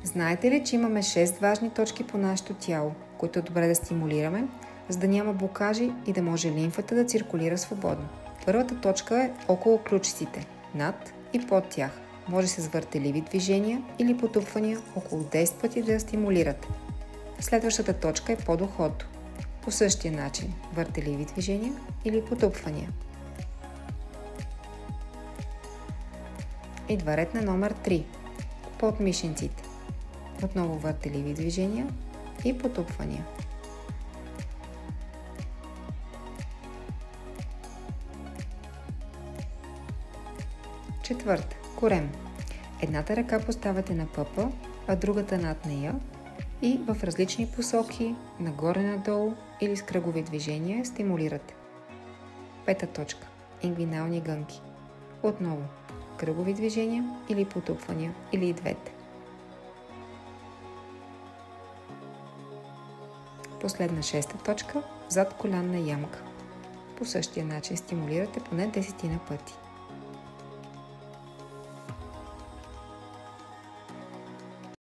Знаете ли, че имаме 6 важни точки по нашето тяло, които е добре да стимулираме, за да няма блокажи и да може лимфата да циркулира свободно? Първата точка е около ключиците, над и под тях. Може с въртеливи движения или потупвания около 10 пъти да я стимулирате. Следващата точка е под ухото. По същия начин въртеливи движения или потупвания. Идва ред на номер 3. Под мишниците. Отново въртеливи движения и потупвания. Четвърта. Корем. Едната ръка поставяте на пъпа, а другата над нея и в различни посоки, нагоре-надолу или с кръгови движения стимулирате. Пета точка. Ингвинални гънки. Отново кръгови движения или потупвания, или и двете. Последна шеста точка – зад колянна ямка. По същия начин стимулирате поне 10 пъти.